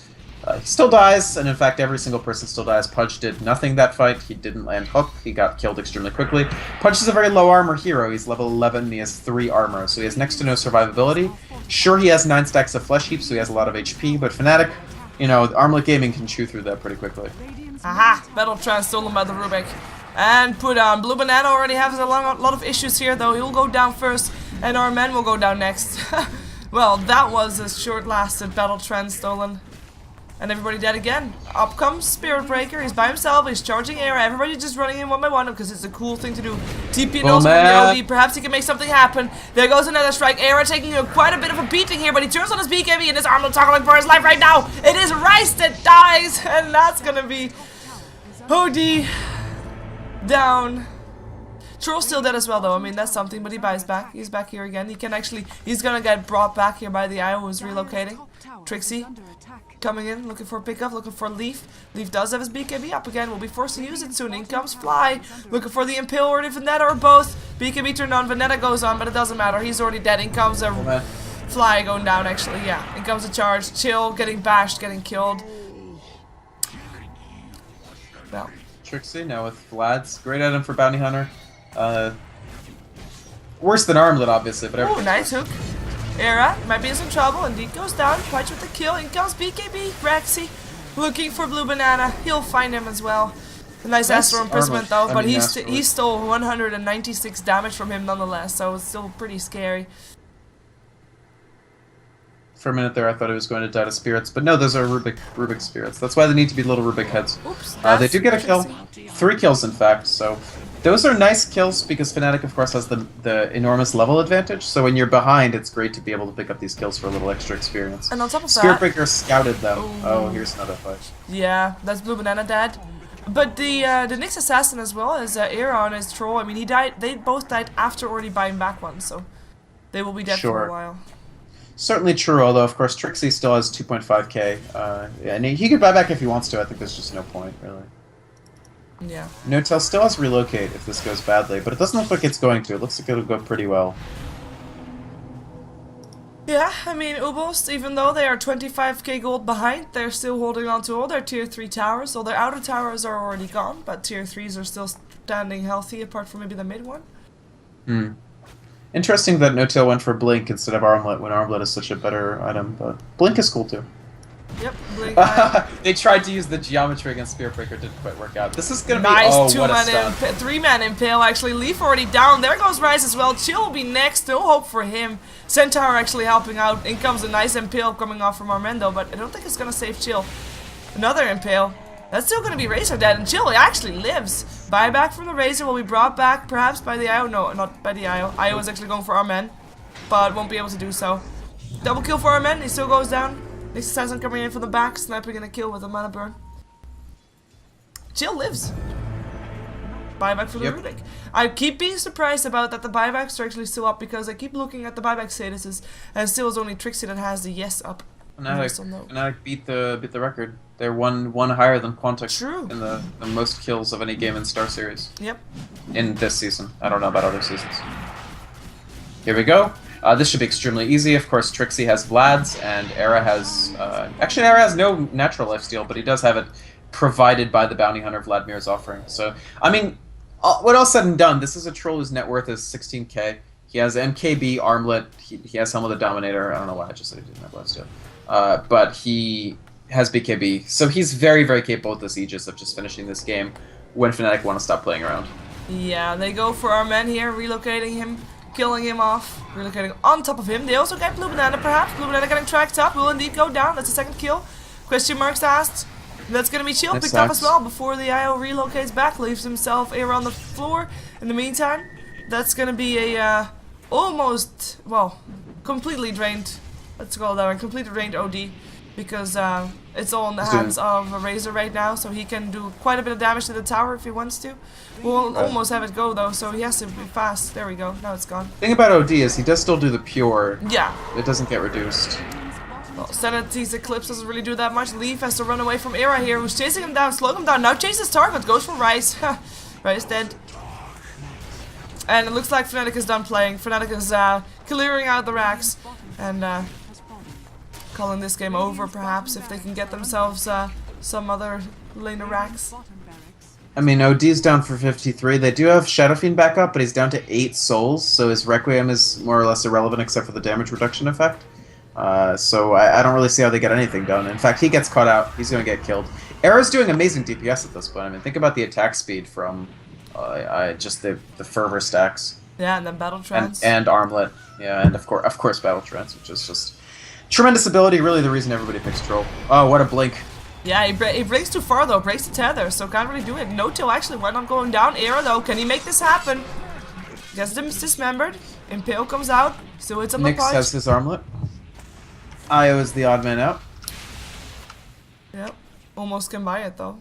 Speaker 2: He still dies, and in fact every single person still dies. Pudge did nothing that fight. He didn't land hook. He got killed extremely quickly. Pudge is a very low armor hero. He's level 11 and he has 3 armor, so he has next to no survivability. Sure, he has 9 stacks of flesh heaps, so he has a lot of HP, but Fnatic, you know, Armlet Gaming can chew through that pretty quickly.
Speaker 1: Aha! Battle Trance stolen by the Rubik. And put on. Blue Banana already has a lot of issues here, though. He'll go down first, and our men will go down next. Well, that was a short-lasted Battle Trance stolen. And everybody dead again. Up comes Spirit Breaker. He's by himself. He's charging air. Everybody's just running in one by one because it's a cool thing to do. TP knows from the OB. Perhaps he can make something happen. There goes another strike. Era taking quite a bit of a beating here, but he turns on his BKB and his Armlet toggling for his life right now. It is Rice that dies, and that's gonna be OD down. Troll's still dead as well, though. I mean, that's something, but he buys back. He's back here again. He can actually, he's gonna get brought back here by the IO who's relocating. Trixie coming in, looking for a pickup, looking for Leaf. Leaf does have his BKB up again, will be forced to use it soon. In comes Fly, looking for the Impale or the Vendetta or both. BKB turned on, Vendetta goes on, but it doesn't matter. He's already dead. In comes a Fly going down, actually, yeah. In comes a charge. Chill, getting bashed, getting killed. Well.
Speaker 2: Trixie now with Vlad's. Great item for Bounty Hunter. Worse than Armlet, obviously, but
Speaker 1: everything. Nice hook. Era might be in some trouble. Indeed goes down. Pudge with the kill. In comes BKB. Rexy looking for Blue Banana. He'll find him as well. A nice Astral Imprisonment though, but he stole 196 damage from him nonetheless, so it's still pretty scary.
Speaker 2: For a minute there, I thought he was going to die to spirits, but no, those are Rubik spirits. That's why they need to be little Rubik heads.
Speaker 1: Oops,
Speaker 2: they do get a kill. 3 kills, in fact, so those are nice kills because Fnatic, of course, has the enormous level advantage, so when you're behind, it's great to be able to pick up these kills for a little extra experience.
Speaker 1: And on top of
Speaker 2: Spirit Breaker scouted them. Ooh. Oh, here's another fight.
Speaker 1: Yeah, that's Blue Banana dead. But the Nyx Assassin as well as Era on his troll, I mean, he died. They both died after already buying back one, so they will be dead for a while.
Speaker 2: Certainly true, although of course Trixie still has 2.5k, and he could buy back if he wants to. I think there's just no point, really.
Speaker 1: Yeah.
Speaker 2: No-Tail still has Relocate if this goes badly, but it doesn't look like it's going to. It looks like it'll go pretty well.
Speaker 1: Yeah, I mean, uebelst, even though they are 25k gold behind, they're still holding on to all their tier 3 towers. So their outer towers are already gone, but tier 3s are still standing healthy, apart from maybe the mid one.
Speaker 2: Hmm. Interesting that No-Tail went for Blink instead of Armlet when Armlet is such a better item, but Blink is cool too.
Speaker 1: Yep, Blink.
Speaker 2: They tried to use the geometry against Spirit Breaker, didn't quite work out. This is gonna be
Speaker 1: nice 3-man Impale actually. Leaf already down. There goes Rice as well. Chill will be next. No hope for him. Centaur actually helping out. In comes a nice Impale coming off from Armendo, but I don't think it's gonna save Chill. Another Impale. That's still gonna be Razor dead, and Chill actually lives. Buyback from the Razor will be brought back perhaps by the IO. No, not by the IO. IO is actually going for Armen, but won't be able to do so. Double kill for Armen. He still goes down. Nyx Assassin coming in from the back, sniping and a kill with a mana burn. Chill lives. Buyback for the Rubik. I keep being surprised about that the buybacks are actually still up because I keep looking at the buyback statuses and still is only Trixie that has the yes up.
Speaker 2: Fnatic beat the record. They're one higher than Quantix in the most kills of any game in StarSeries.
Speaker 1: Yep.
Speaker 2: In this season. I don't know about other seasons. Here we go. This should be extremely easy. Of course, Trixie has Vlad's, and Era has... actually, Era has no natural lifesteal, but he does have it provided by the Bounty Hunter Vladimir's offering. So, I mean, what all said and done, this is a troll whose net worth is 16k. He has MKB, Armlet, he has Helm of the Dominator. I don't know why I just said he didn't have lifesteal. But he has BKB. So he's very, very capable with this Aegis of just finishing this game when Fnatic want to stop playing around.
Speaker 1: Yeah, they go for our man here, relocating him, killing him off, relocating on top of him. They also get Blue Banana perhaps. Blue Banana getting tracked up, will indeed go down. That's a second kill. Question marks asked. That's gonna be Chill picked up as well before the IO relocates back, leaves himself here on the floor. In the meantime, that's gonna be a almost, well, completely drained, let's call it that one, completely drained OD. Because it's all in the hands of a Razor right now, so he can do quite a bit of damage to the tower if he wants to. We'll almost have it go though, so he has to be fast. There we go, now it's gone.
Speaker 2: The thing about OD is he does still do the pure.
Speaker 1: Yeah.
Speaker 2: It doesn't get reduced.
Speaker 1: Well, Sanity's Eclipse doesn't really do that much. Leaf has to run away from Era here, who's chasing him down, slowing him down. Now chases target, goes for Rice. Rice dead. And it looks like Fnatic is done playing. Fnatic is clearing out the racks. And calling this game over, perhaps, if they can get themselves some other laner racks.
Speaker 2: I mean, OD's down for 53. They do have Shadow Fiend back up, but he's down to 8 souls, so his Requiem is more or less irrelevant except for the damage reduction effect. So I don't really see how they get anything done. In fact, he gets caught out. He's going to get killed. Era's doing amazing DPS at this point. I mean, think about the attack speed from just the Fervor stacks.
Speaker 1: Yeah, and then Battle Trance.
Speaker 2: And Armlet. Yeah, and of course Battle Trance, which is just tremendous ability, really the reason everybody picks Troll. Oh, what a blink.
Speaker 1: Yeah, he breaks too far though, breaks the tether, so can't really do it. No-Till actually went on going down. Era though, can he make this happen? Gets them dismembered. Impale comes out, still hits on the punch.
Speaker 2: Nyx has his Armlet. Io is the odd man out.
Speaker 1: Yep, almost can buy it though.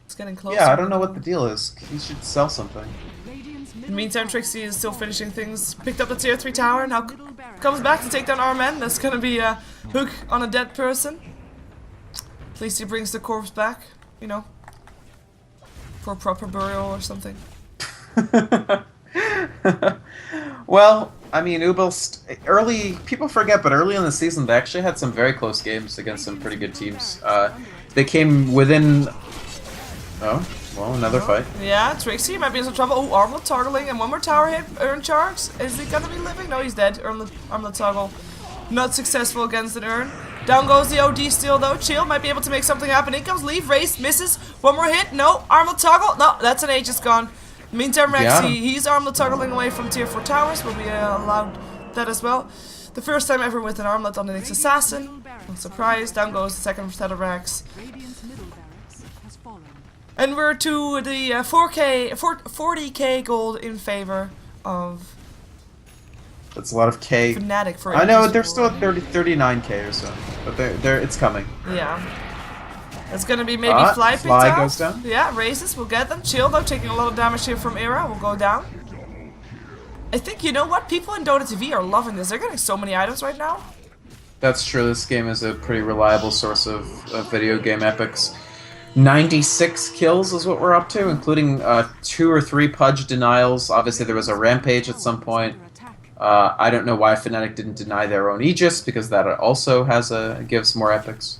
Speaker 1: It's getting closer.
Speaker 2: Yeah, I don't know what the deal is. He should sell something.
Speaker 1: In the meantime, Trixie is still finishing things. Picked up the tier 3 tower, now comes back to take down our men. That's gonna be a hook on a dead person. At least he brings the corpse back, you know, for a proper burial or something.
Speaker 2: Well, I mean, uebelst, early, people forget, but early in the season they actually had some very close games against some pretty good teams. They came within... Oh, well, another fight.
Speaker 1: Yeah, Trixie might be in some trouble. Oh, Armlet toggling, and one more tower hit. Urn charge. Is he gonna be living? No, he's dead. Armlet toggle. Not successful against an Urn. Down goes the OD still, though. Chill might be able to make something happen. In comes Leaf. Race misses. One more hit. No. Armlet toggle. No, that's an Aegis gone. Meantime, Rexy, he's Armlet toggling away from tier 4 towers. Will be allowed that as well. The first time ever with an Armlet on the Nyx Assassin. No surprise. Down goes the second set of Rex. And we're to the 40k gold in favor of...
Speaker 2: That's a lot of K.
Speaker 1: Fnatic for
Speaker 2: I know, they're still at 39k or so. But it's coming.
Speaker 1: Yeah. It's gonna be maybe Fly picked
Speaker 2: Fly
Speaker 1: up.
Speaker 2: goes down.
Speaker 1: Yeah, Races will get them. Chill though, taking a lot of damage here from Era, will go down. I think, you know what? People in Dota TV are loving this. They're getting so many items right now.
Speaker 2: That's true. This game is a pretty reliable source of video game epics. 96 kills is what we're up to, including 2 or 3 Pudge denials. Obviously, there was a Rampage at some point. I don't know why Fnatic didn't deny their own Aegis, because that also gives more epics.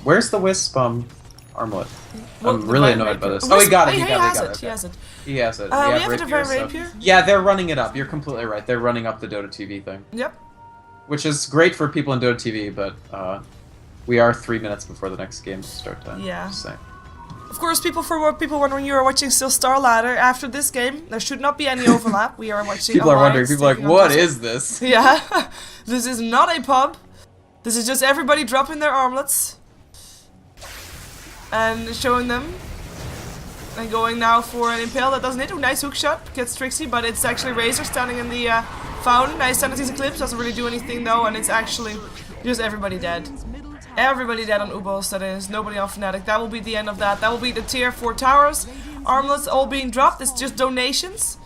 Speaker 2: Where's the Wisp Armlet? I'm really annoyed by this. Oh, he got it. He has it.
Speaker 1: He has it.
Speaker 2: He has it.
Speaker 1: We have a Divine Rapier.
Speaker 2: Yeah, they're running it up. You're completely right. They're running up the Dota TV thing.
Speaker 1: Yep.
Speaker 2: Which is great for people in Dota TV, but we are 3 minutes before the next game start time.
Speaker 1: Yeah. Of course, people wondering, you are watching still Star Ladder. After this game, there should not be any overlap. We are watching.
Speaker 2: People are wondering. People are like, what is this?
Speaker 1: Yeah. This is not a pub. This is just everybody dropping their armlets. And showing them. And going now for an Impale that doesn't hit. Oh, nice hook shot. Gets Trixie, but it's actually Razor standing in the fountain. Nice Sanity's Eclipse. Doesn't really do anything though, and it's actually just everybody dead. Everybody dead on uebelst, that is. Nobody on Fnatic. That will be the end of that. That will be the tier 4 towers. Armlets all being dropped. It's just donations.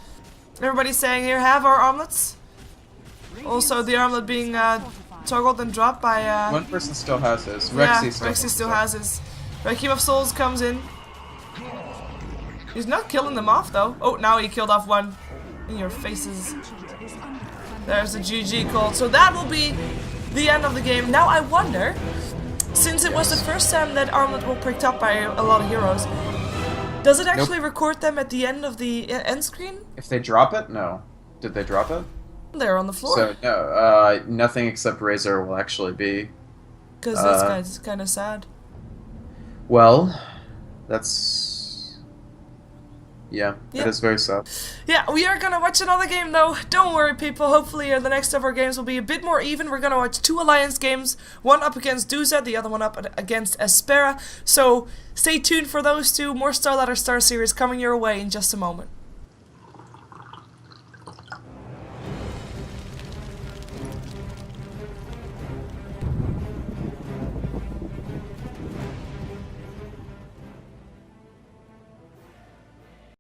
Speaker 1: Everybody's saying here, have our armlets. Also, the armlet being toggled and dropped by...
Speaker 2: One person still has his.
Speaker 1: Rexy still has his. Requiem of Souls comes in. He's not killing them off, though. Oh, now he killed off one. In your faces. There's a GG call. So that will be the end of the game. Now I wonder... Since it was the first time that Armlet were picked up by a lot of heroes, does it actually record them at the end of the end screen?
Speaker 2: If they drop it? No. Did they drop it?
Speaker 1: They're on the floor.
Speaker 2: So, no, nothing except Razor will actually be...
Speaker 1: Because that's kind of sad.
Speaker 2: Well, that's... Yeah, it is very sad.
Speaker 1: Yeah, we are going to watch another game though. Don't worry, people. Hopefully the next of our games will be a bit more even. We're going to watch 2 Alliance games. One up against Duza, the other one up against Espera. So stay tuned for those 2. More StarLadder Star Series coming your way in just a moment.